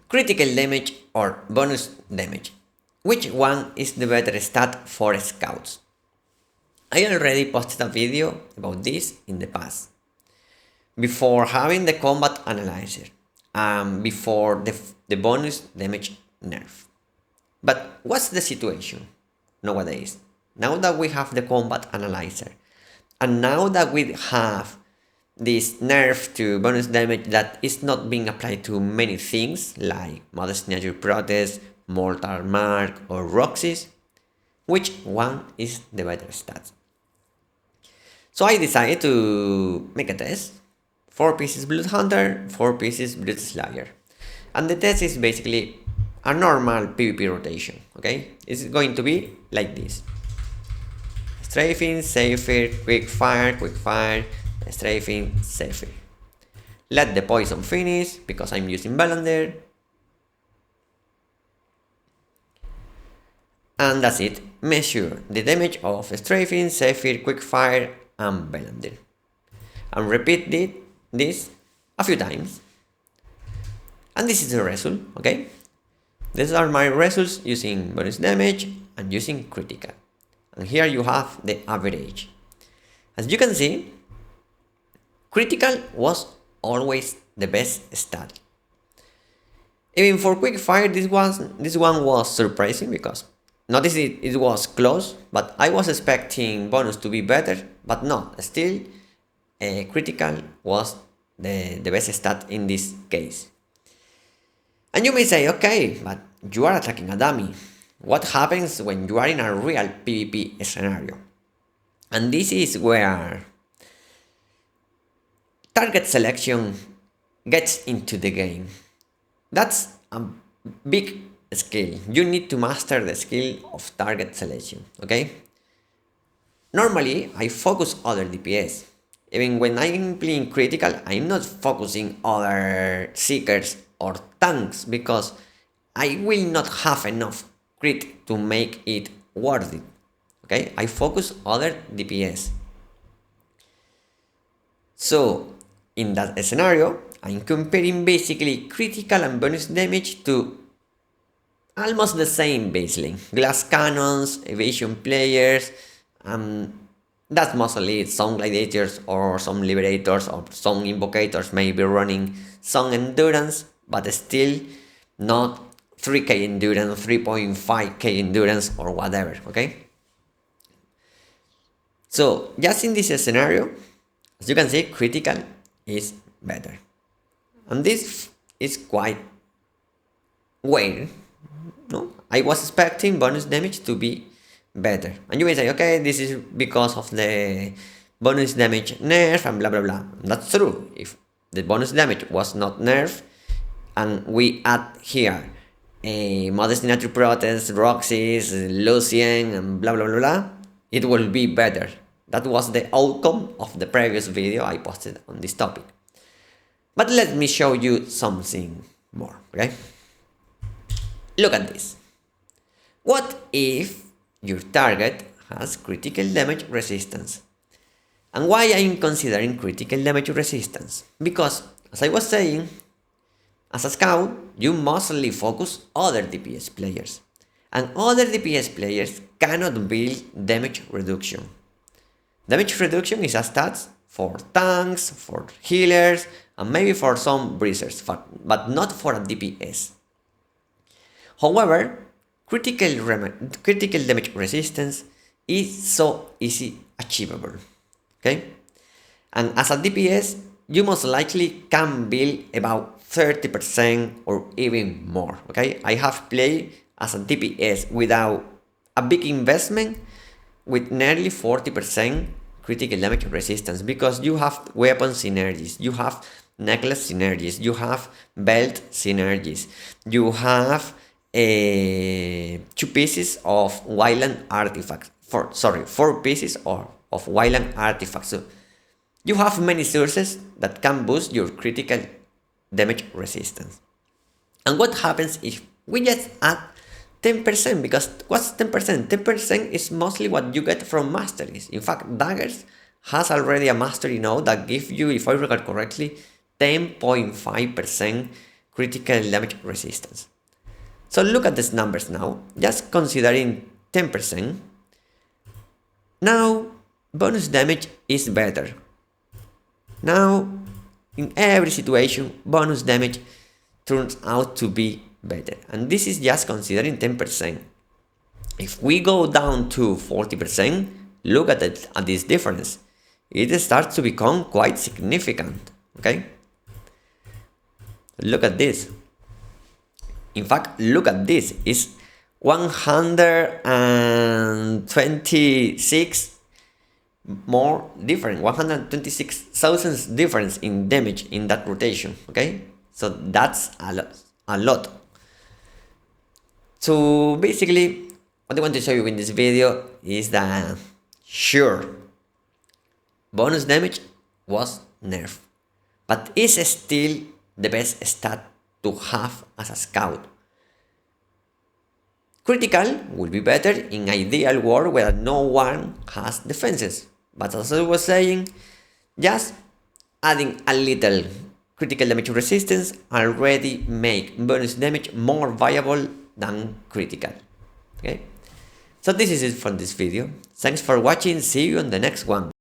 Critical damage or bonus damage. Which one is the better stat for scouts? I already posted a video about this in the past. Before having the combat analyzer and before the bonus damage nerf. But what's the situation nowadays? Now that we have the combat analyzer and now that we have this nerf to bonus damage that is not being applied to many things like Modest Signature Protest, Mortal Mark or Roxys, which one is the better stat? So I decided to make a test. 4 pieces Blood Hunter, 4 pieces Blood Slayer. And the test is basically a normal PvP rotation, okay? It's going to be like this. Strafing, Safer, Quick Fire, Strafing, Safer. Let the poison finish, because I'm using Belander. And that's it. Measure the damage of Strafing, Safer, Quick Fire, and Belander. And repeat this a few times. And this is the result, okay? These are my results using bonus damage and using critical. And here you have the average. As you can see, critical was always the best stat. Even for quick fire, this one was surprising because notice it was close, but I was expecting bonus to be better, but no, still critical was the best stat in this case. And you may say, okay, but you are attacking a dummy. What happens when you are in a real PvP scenario? And this is where target selection gets into the game. That's a big skill. You need to master the skill of target selection, okay? Normally, I focus other DPS. Even when I'm playing critical, I'm not focusing other seekers or tanks because I will not have enough crit to make it worth it. Okay, I focus other DPS. So in that scenario, I'm comparing basically critical and bonus damage to almost the same baseline. Glass cannons, evasion players, that's mostly some gladiators or some liberators or some invocators may be running some endurance, but still not 3k endurance, 3.5k endurance or whatever, okay? So just in this scenario, as you can see, critical is better. And this is quite weird, no? I was expecting bonus damage to be better. And you may say, okay, this is because of the bonus damage nerf and blah blah blah. That's true. If the bonus damage was not nerf and we add here a Modest Signature Protest, Roxys, Lucian and blah blah blah blah, it will be better. That was the outcome of the previous video I posted on this topic. But let me show you something more, okay? Look at this. What if your target has critical damage resistance? And why I'm considering critical damage resistance? Because, as I was saying, as a scout, you mostly focus other DPS players. And other DPS players cannot build damage reduction. Damage reduction is a stat for tanks, for healers, and maybe for some breezers, but not for a DPS. However, critical damage resistance is so easy achievable, okay? And as a DPS, you most likely can build about 30% or even more, okay? I have played as a DPS without a big investment with nearly 40% critical damage resistance because you have weapon synergies, you have necklace synergies, you have belt synergies, you have 2 pieces of wildland artifacts, 4 pieces of wildland artifacts. So you have many sources that can boost your critical damage resistance. And what happens if we just add 10%? Because what's 10%? 10% is mostly what you get from masteries. In fact, Daggers has already a mastery node that gives you, if I recall correctly, 10.5% critical damage resistance. So look at these numbers now, just considering 10%. Now bonus damage is better. Now in every situation bonus damage turns out to be better, and this is just considering 10%. If we go down to 40%, look at this difference. It starts to become quite significant. Okay, look at this. In fact, look at this. It's 126 more different, 126,000 difference in damage in that rotation. Okay, so that's a lot. So basically, what I want to show you in this video is that sure, bonus damage was nerfed, but it's still the best stat to have as a scout. Critical will be better in ideal world where no one has defenses, but as I was saying, just adding a little critical damage resistance already make bonus damage more viable than critical. Okay, so this is it for this video. Thanks for watching, see you on the next one.